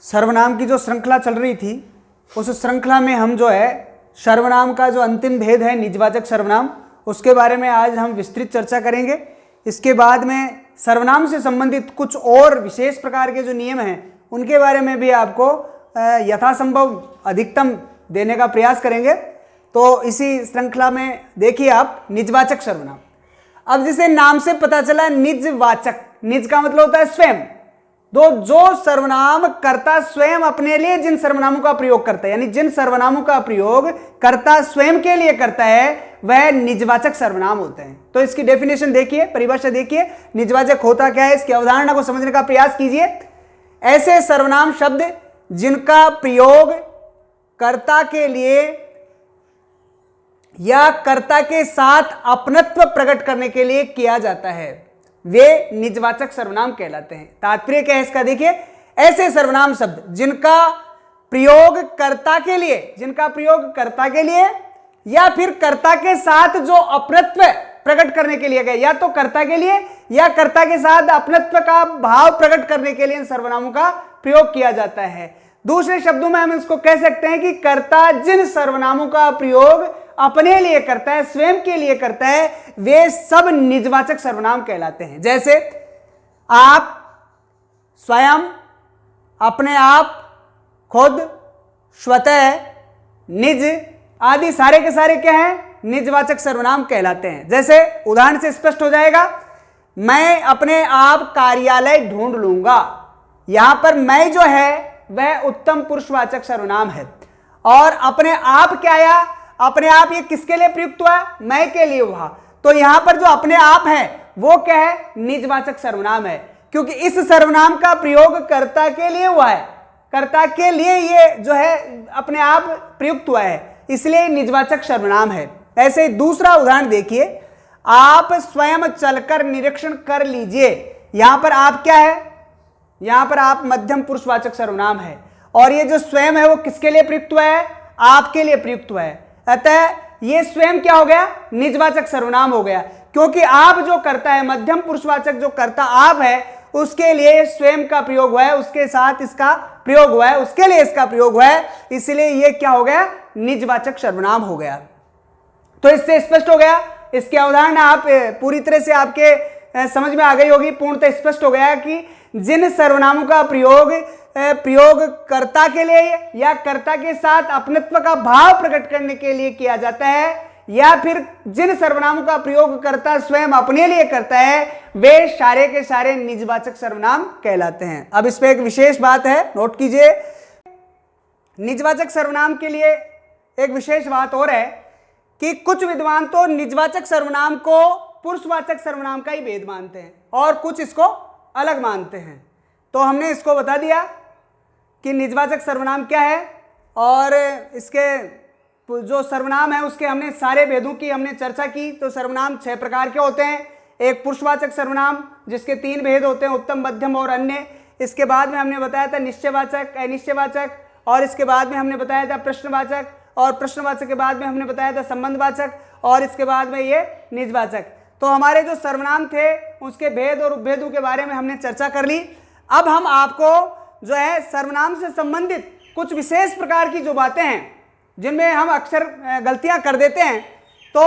सर्वनाम की जो श्रृंखला चल रही थी उस श्रृंखला में हम जो है सर्वनाम का जो अंतिम भेद है निजवाचक सर्वनाम, उसके बारे में आज हम विस्तृत चर्चा करेंगे। इसके बाद में सर्वनाम से संबंधित कुछ और विशेष प्रकार के जो नियम हैं उनके बारे में भी आपको यथासंभव अधिकतम देने का प्रयास करेंगे। तो इसी श्रृंखला में देखिए आप निजवाचक सर्वनाम। अब जिसे नाम से पता चला निजवाचक, निज का मतलब होता है स्वयं, जो सर्वनाम कर्ता स्वयं अपने लिए जिन सर्वनामों का प्रयोग करता है, यानी जिन सर्वनामों का प्रयोग कर्ता स्वयं के लिए करता है वह निजवाचक सर्वनाम होते हैं। तो इसकी डेफिनेशन देखिए, परिभाषा देखिए, निजवाचक होता क्या है, इसकी अवधारणा को समझने का प्रयास कीजिए। ऐसे सर्वनाम शब्द जिनका प्रयोग कर्ता के लिए या कर्ता के साथ अपनत्व प्रकट करने के लिए किया जाता है वे निजवाचक सर्वनाम कहलाते हैं। तात्पर्य क्या है इसका देखिए, ऐसे सर्वनाम शब्द जिनका प्रयोग कर्ता के लिए या फिर कर्ता के साथ जो अपनत्व प्रकट करने के लिए गए, या तो कर्ता के लिए या कर्ता के साथ अपनत्व का भाव प्रकट करने के लिए इन सर्वनामों का प्रयोग किया जाता है। दूसरे शब्दों में हम इसको कह सकते हैं कि कर्ता जिन सर्वनामों का प्रयोग अपने लिए करता है, स्वयं के लिए करता है, वे सब निजवाचक सर्वनाम कहलाते हैं। जैसे आप, स्वयं, अपने आप, खुद, स्वतः, निज आदि सारे के सारे क्या हैं, निजवाचक सर्वनाम कहलाते हैं। जैसे उदाहरण से स्पष्ट हो जाएगा, मैं अपने आप कार्यालय ढूंढ लूंगा। यहां पर मैं जो है वह उत्तम पुरुषवाचक सर्वनाम है। और अपने आप क्या आया, अपने आप ये किसके लिए प्रयुक्त हुआ, मैं के लिए हुआ। तो यहां पर जो अपने आप है वो क्या है, निजवाचक सर्वनाम है, क्योंकि इस सर्वनाम का प्रयोग कर्ता के लिए हुआ है, कर्ता के लिए ये जो है अपने आप प्रयुक्त हुआ है, इसलिए निजवाचक सर्वनाम है। ऐसे दूसरा उदाहरण देखिए, आप स्वयं चलकर निरीक्षण कर लीजिए। यहां पर आप क्या है, यहां पर आप मध्यम पुरुषवाचक सर्वनाम है, और ये जो स्वयं है वो किसके लिए प्रयुक्त हुआ है, आपके लिए प्रयुक्त हुआ है। अतः ये स्वयं क्या हो गया, निजवाचक सर्वनाम हो गया, क्योंकि आप जो करता है, मध्यम पुरुषवाचक जो करता आप है, उसके लिए स्वयं का प्रयोग हुआ है, उसके साथ इसका प्रयोग हुआ है, उसके लिए इसका प्रयोग हुआ है, इसलिए ये क्या हो गया, निजवाचक सर्वनाम हो गया। तो इससे स्पष्ट हो गया, इसकी अवधारणा आप पूरी तरह से आपके समझ में आ गई होगी, पूर्णतः स्पष्ट हो गया कि जिन सर्वनामों का प्रयोग कर्ता के लिए या कर्ता के साथ अपनत्व का भाव प्रकट करने के लिए किया जाता है, या फिर जिन सर्वनामों का प्रयोग कर्ता स्वयं अपने लिए करता है, वे सारे के सारे निजवाचक सर्वनाम कहलाते हैं। अब इस पे एक विशेष बात है, नोट कीजिए। निजवाचक सर्वनाम के लिए एक विशेष बात और है कि कुछ विद्वान तो निजवाचक सर्वनाम को पुरुषवाचक सर्वनाम का ही भेद मानते हैं और कुछ इसको अलग मानते हैं। तो हमने इसको बता दिया कि निजवाचक सर्वनाम क्या है, और इसके जो सर्वनाम है उसके हमने सारे भेदों की हमने चर्चा की। तो सर्वनाम 6 प्रकार के होते हैं। एक पुरुषवाचक सर्वनाम जिसके 3 भेद होते हैं, उत्तम, मध्यम और अन्य। इसके बाद में हमने बताया था निश्चयवाचक, अनिश्चयवाचक, और इसके बाद में हमने बताया था प्रश्नवाचक, और प्रश्नवाचक के बाद में हमने बताया था संबंधवाचक, और इसके बाद में ये निजवाचक। तो हमारे जो सर्वनाम थे उसके भेद और उपभेदों के बारे में हमने चर्चा कर ली। अब हम आपको जो है सर्वनाम से संबंधित कुछ विशेष प्रकार की जो बातें हैं जिनमें हम अक्सर गलतियां कर देते हैं, तो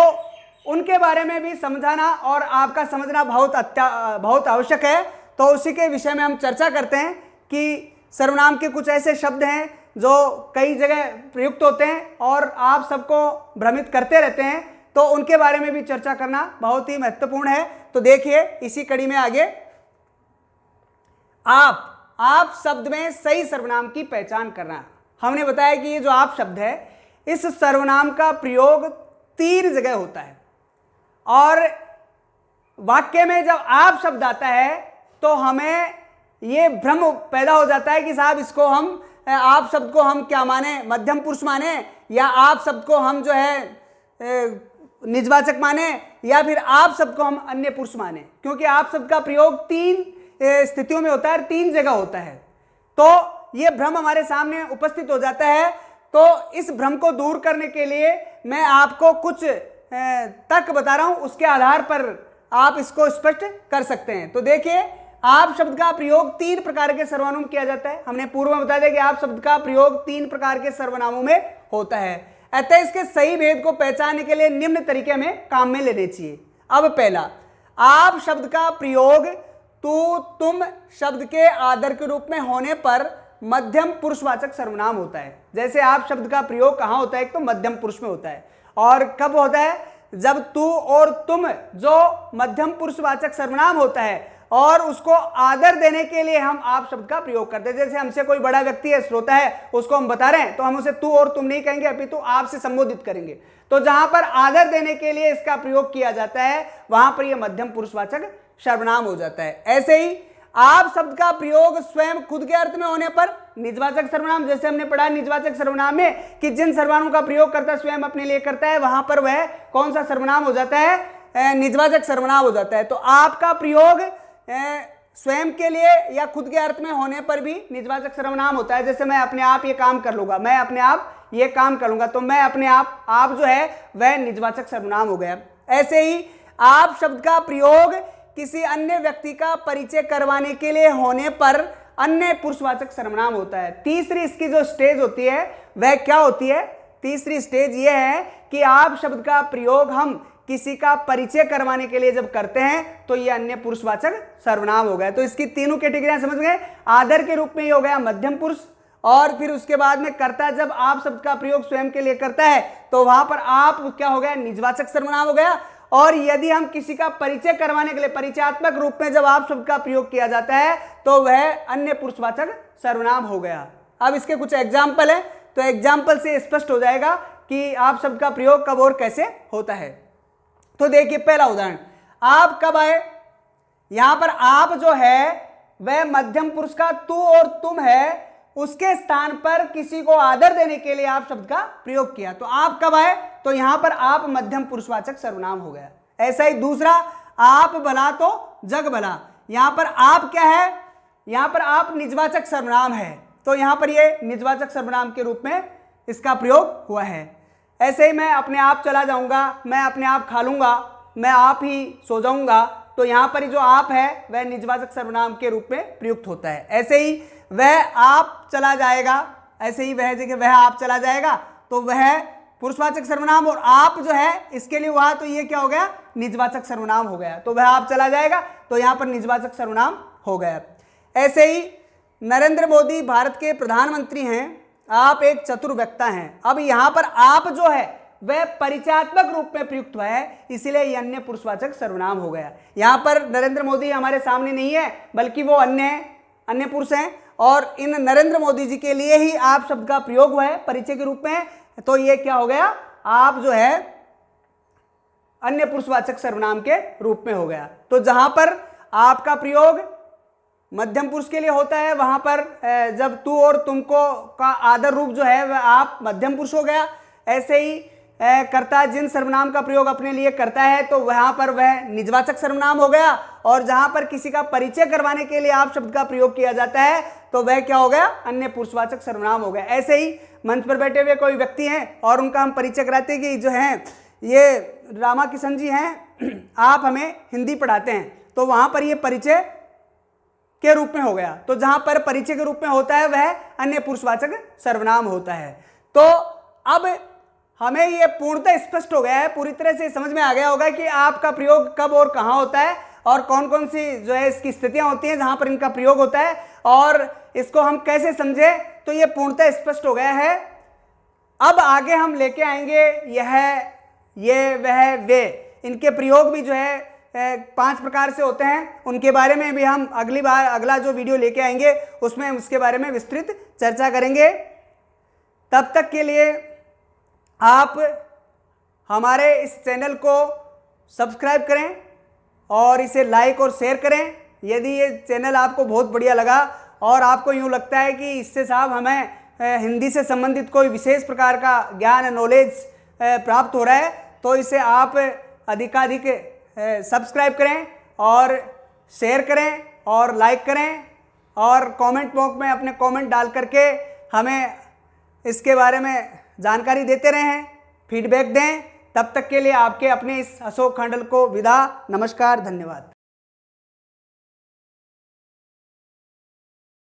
उनके बारे में भी समझाना और आपका समझना बहुत आवश्यक है। तो उसी के विषय में हम चर्चा करते हैं कि सर्वनाम के कुछ ऐसे शब्द हैं जो कई जगह प्रयुक्त होते हैं और आप सबको भ्रमित करते रहते हैं, तो उनके बारे में भी चर्चा करना बहुत ही महत्वपूर्ण है। तो देखिए इसी कड़ी में आगे, आप शब्द में सही सर्वनाम की पहचान करना। हमने बताया कि ये जो आप शब्द है, इस सर्वनाम का प्रयोग 3 जगह होता है, और वाक्य में जब आप शब्द आता है तो हमें ये भ्रम पैदा हो जाता है कि साहब इसको हम, आप शब्द को हम क्या माने, मध्यम पुरुष माने, या आप शब्द को हम जो है निजवाचक माने, या फिर आप शब्द को हम अन्य पुरुष माने, क्योंकि आप शब्द का प्रयोग 3 स्थितियों में होता है, 3 जगह होता है। तो ये भ्रम हमारे सामने उपस्थित हो जाता है। तो इस भ्रम को दूर करने के लिए मैं आपको कुछ तर्क बता रहा हूं, उसके आधार पर आप इसको स्पष्ट कर सकते हैं। तो देखिए, आप शब्द का प्रयोग 3 प्रकार के सर्वनामों में किया जाता है। हमने पूर्व में बता दिया कि आप शब्द का प्रयोग 3 प्रकार के सर्वनामों में होता है। अतः इसके सही भेद को पहचानने के लिए निम्न तरीके हमें काम में लेने चाहिए। अब पहला, आप शब्द का प्रयोग तू तुम शब्द के आदर के रूप में होने पर मध्यम पुरुषवाचक सर्वनाम होता है। जैसे आप शब्द का प्रयोग कहाँ होता है? एक तो मध्यम पुरुष में होता है, और कब होता है? जब तू और तुम जो मध्यम पुरुषवाचक सर्वनाम होता है और उसको आदर देने के लिए हम आप शब्द का प्रयोग करते हैं। जैसे हमसे कोई बड़ा व्यक्ति है, श्रोता है, उसको हम बता रहे हैं, तो हम उसे तू और तुम नहीं कहेंगे, अपितु आप से संबोधित करेंगे। तो जहां पर आदर देने के लिए इसका प्रयोग किया जाता है, वहां पर यह मध्यम पुरुषवाचक सर्वनाम हो जाता है। ऐसे ही आप शब्द का प्रयोग स्वयं खुद के अर्थ में होने पर निजवाचक सर्वनाम, जैसे हमने पढ़ा निजवाचक सर्वनाम में कि जिन सर्वनामों का प्रयोग करता स्वयं अपने लिए करता है, वहां पर वह कौन सा सर्वनाम हो जाता है? निजवाचक सर्वनाम हो जाता है। तो आपका प्रयोग स्वयं के लिए या खुद के अर्थ में होने पर भी निजवाचक सर्वनाम होता है। जैसे मैं अपने आप ये काम कर लूंगा, मैं अपने आप ये काम कर लूंगा, तो मैं अपने आप जो है वह निजवाचक सर्वनाम हो गया। ऐसे ही आप शब्द का प्रयोग किसी अन्य व्यक्ति का परिचय करवाने के लिए होने पर अन्य पुरुषवाचक सर्वनाम होता है। तीसरी इसकी जो स्टेज होती है वह क्या होती है? तीसरी स्टेज यह है कि आप शब्द का प्रयोग हम किसी का परिचय करवाने के लिए जब करते हैं तो यह अन्य पुरुषवाचक सर्वनाम हो गया। तो इसकी तीनों कैटेगरियां समझ गए। आदर के रूप में ये हो गया मध्यम पुरुष, और फिर उसके बाद में कर्ता जब आप शब्द का प्रयोग स्वयं के लिए करता है तो वहां पर आप क्या हो गया? निजवाचक सर्वनाम हो गया। और यदि हम किसी का परिचय करवाने के लिए परिचयात्मक रूप में जब आप शब्द का प्रयोग किया जाता है तो वह अन्य पुरुषवाचक सर्वनाम हो गया। अब इसके कुछ एग्जाम्पल है, तो एग्जाम्पल से स्पष्ट हो जाएगा कि आप शब्द का प्रयोग कब और कैसे होता है। तो देखिए, पहला उदाहरण, आप कब आए? यहां पर आप जो है वह मध्यम पुरुष का तू और तुम है, उसके स्थान पर किसी को आदर देने के लिए आप शब्द का प्रयोग किया। तो आप कब आए? तो यहां पर आप मध्यम पुरुषवाचक सर्वनाम हो गया। ऐसा ही दूसरा, आप भला तो जग भला, यहां पर आप क्या है? यहां पर आप निजवाचक सर्वनाम है, तो यहां पर ये निजवाचक सर्वनाम के रूप में इसका प्रयोग हुआ है। ऐसे ही मैं अपने आप चला जाऊंगा, मैं अपने आप खा लूंगा, मैं आप ही सो जाऊंगा, तो यहां पर जो आप है वह निजवाचक सर्वनाम के रूप में प्रयुक्त होता है। ऐसे ही वह आप चला जाएगा, ऐसे ही वह जगह वह आप चला जाएगा, तो वह पुरुषवाचक सर्वनाम, और आप जो है इसके लिए हुआ तो ये क्या हो गया? निजवाचक सर्वनाम हो गया। तो वह आप चला जाएगा, तो यहां पर निजवाचक सर्वनाम हो गया। ऐसे ही नरेंद्र मोदी भारत के प्रधानमंत्री हैं, आप एक चतुर वक्ता हैं। अब यहां पर आप जो है वह परिचयात्मक रूप में प्रयुक्त हुआ है, इसलिए यह अन्य पुरुषवाचक सर्वनाम हो गया। यहां पर नरेंद्र मोदी हमारे सामने नहीं है, बल्कि वो अन्य पुरुष हैं, और इन नरेंद्र मोदी जी के लिए ही आप शब्द का प्रयोग हुआ है परिचय के रूप में। तो ये क्या हो गया? आप जो है अन्य पुरुषवाचक सर्वनाम के रूप में हो गया। तो जहां पर आपका प्रयोग मध्यम पुरुष के लिए होता है, वहां पर जब तू और तुमको का आदर रूप जो है वह आप मध्यम पुरुष हो गया। ऐसे ही कर्ता जिन सर्वनाम का प्रयोग अपने लिए करता है तो वहां पर वह निजवाचक सर्वनाम हो गया, और जहां पर किसी का परिचय करवाने के लिए आप शब्द का प्रयोग किया जाता है तो वह क्या हो गया? अन्य पुरुषवाचक सर्वनाम हो गया। ऐसे ही मंच पर बैठे हुए कोई व्यक्ति हैं और उनका हम परिचय कराते हैं कि जो हैं ये रामा किशन जी हैं, आप हमें हिंदी पढ़ाते हैं, तो वहां पर ये परिचय के रूप में हो गया। तो जहां पर परिचय के रूप में होता है वह अन्य पुरुषवाचक सर्वनाम होता है। तो अब हमें यह पूर्णतः स्पष्ट हो गया है, पूरी तरह से समझ में आ गया होगा कि आपका प्रयोग कब और कहां होता है, और कौन कौन सी जो है इसकी स्थितियां होती हैं जहां पर इनका प्रयोग होता है, और इसको हम कैसे समझे। तो यह पूर्णतः स्पष्ट हो गया है। अब आगे हम लेके आएंगे ये वह वे, इनके प्रयोग भी जो है 5 प्रकार से होते हैं, उनके बारे में भी हम अगला जो वीडियो लेके आएंगे उसमें उसके बारे में विस्तृत चर्चा करेंगे। तब तक के लिए आप हमारे इस चैनल को सब्सक्राइब करें और इसे लाइक और शेयर करें। यदि ये चैनल आपको बहुत बढ़िया लगा और आपको यूँ लगता है कि इससे साहब हमें हिंदी से संबंधित कोई विशेष प्रकार का ज्ञान नॉलेज प्राप्त हो रहा है, तो इसे आप अधिकाधिक सब्सक्राइब करें और शेयर करें और लाइक करें, और कमेंट बॉक्स में अपने कमेंट डाल करके हमें इसके बारे में जानकारी देते रहें, फीडबैक दें, तब तक के लिए आपके अपने इस अशोक खंडल को विदा। नमस्कार, धन्यवाद।